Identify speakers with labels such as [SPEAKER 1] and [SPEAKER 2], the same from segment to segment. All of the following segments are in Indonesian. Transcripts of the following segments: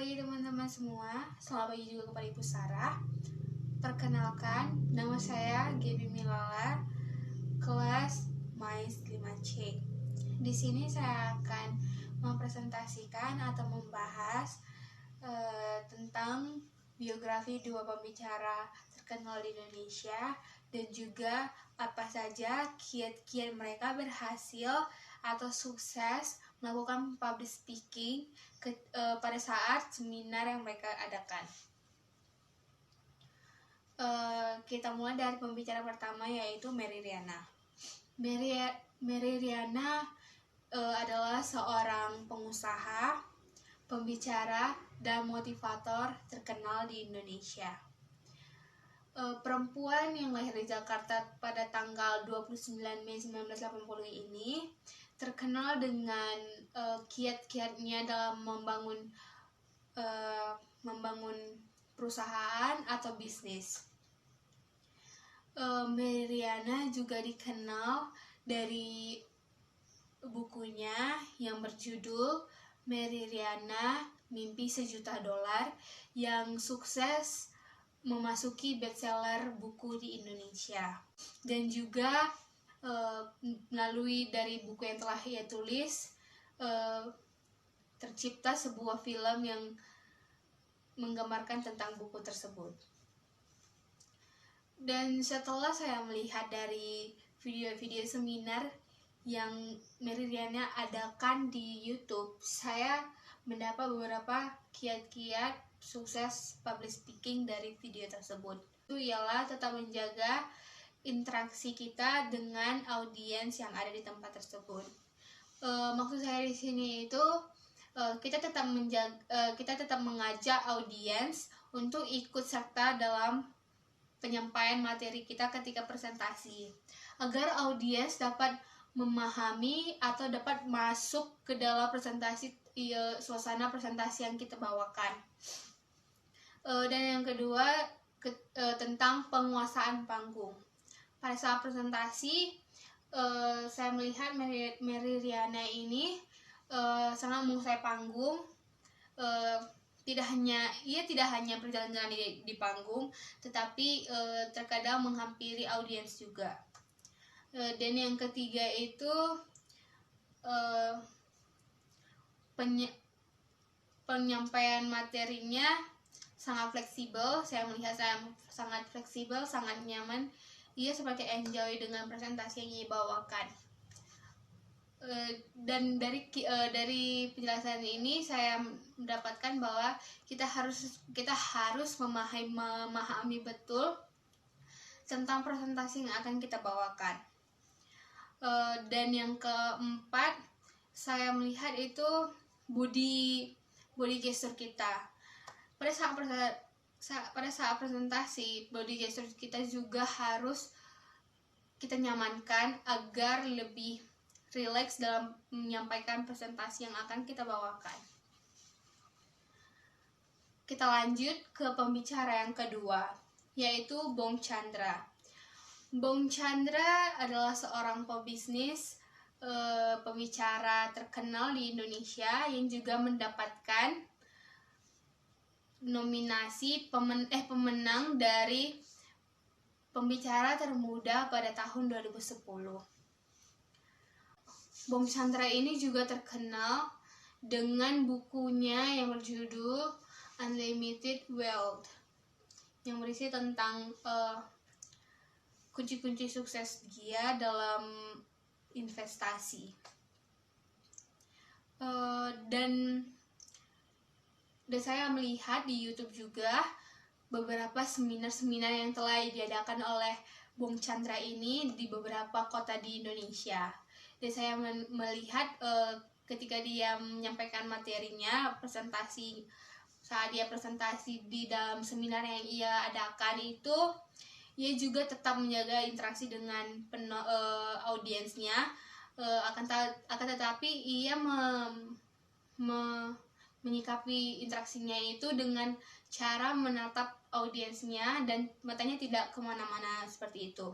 [SPEAKER 1] pagi teman-teman semua, selamat pagi juga kepada Ibu Sarah. Perkenalkan, nama saya Gaby Milala, kelas MAIS 5C. Di sini saya akan mempresentasikan atau membahas tentang biografi dua pembicara terkenal di Indonesia dan juga apa saja kiat-kiat mereka berhasil atau sukses melakukan public speaking pada saat seminar yang mereka adakan. Kita mulai dari pembicara pertama, yaitu Mary Riana. Mary Riana adalah seorang pengusaha, pembicara, dan motivator terkenal di Indonesia. Perempuan yang lahir di Jakarta pada tanggal 29 Mei 1980 ini terkenal dengan kiat-kiatnya dalam membangun perusahaan atau bisnis. Mary Riana juga dikenal dari bukunya yang berjudul Mary Riana Mimpi $1 Juta yang sukses memasuki bestseller buku di Indonesia, dan juga melalui dari buku yang telah ia tulis tercipta sebuah film yang menggambarkan tentang buku tersebut. Dan setelah saya melihat dari video-video seminar yang Mary Riana adakan di YouTube, saya mendapat beberapa kiat-kiat sukses public speaking dari video tersebut. Itu ialah tetap menjaga interaksi kita dengan audiens yang ada di tempat tersebut. Maksud saya di sini itu kita tetap mengajak audiens untuk ikut serta dalam penyampaian materi kita ketika presentasi, agar audiens dapat memahami atau dapat masuk ke dalam suasana presentasi yang kita bawakan. Dan yang kedua, tentang penguasaan panggung. Pada saat presentasi, saya melihat Mary Riana ini sangat menguasai panggung. Ia tidak hanya berjalan-jalan di panggung, tetapi terkadang menghampiri audiens juga. Dan yang ketiga itu penyampaian materinya sangat fleksibel. Saya melihat saya sangat fleksibel, sangat nyaman. Ia seperti enjoy dengan presentasi yang ia bawakan. Dan dari penjelasan ini saya mendapatkan bahwa kita harus memahami betul tentang presentasi yang akan kita bawakan. Dan yang keempat, saya melihat itu body gesture kita. Pada saat presentasi, body gesture kita juga harus kita nyamankan agar lebih rileks dalam menyampaikan presentasi yang akan kita bawakan. Kita lanjut ke pembicara yang kedua, yaitu Bong Chandra. Bong Chandra adalah seorang pebisnis, pembicara terkenal di Indonesia yang juga mendapatkan nominasi pemenang dari pembicara termuda pada tahun 2010. Bong Chandra ini juga terkenal dengan bukunya yang berjudul Unlimited Wealth, yang berisi tentang kunci-kunci sukses dia dalam investasi. Dan saya melihat di YouTube juga beberapa seminar-seminar yang telah diadakan oleh Bong Chandra ini di beberapa kota di Indonesia. Dan saya melihat ketika dia menyampaikan materinya, saat dia presentasi di dalam seminar yang ia adakan itu, ia juga tetap menjaga interaksi dengan audiensnya. Akan tetapi ia menyikapi interaksinya itu dengan cara menatap audiensnya dan matanya tidak kemana-mana seperti itu.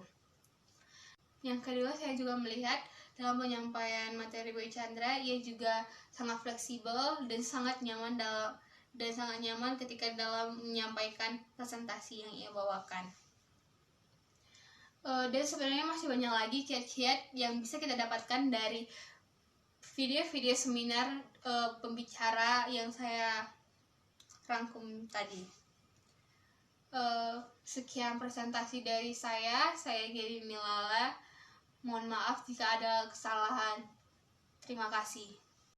[SPEAKER 1] Yang kedua, saya juga melihat dalam penyampaian materi Bong Chandra, ia juga sangat fleksibel dan sangat nyaman dan sangat nyaman ketika dalam menyampaikan presentasi yang ia bawakan. Dan sebenarnya masih banyak lagi kiat-kiat yang bisa kita dapatkan dari video-video seminar pembicara yang saya rangkum tadi. Sekian presentasi dari saya Geri Milala. Mohon maaf jika ada kesalahan. Terima kasih.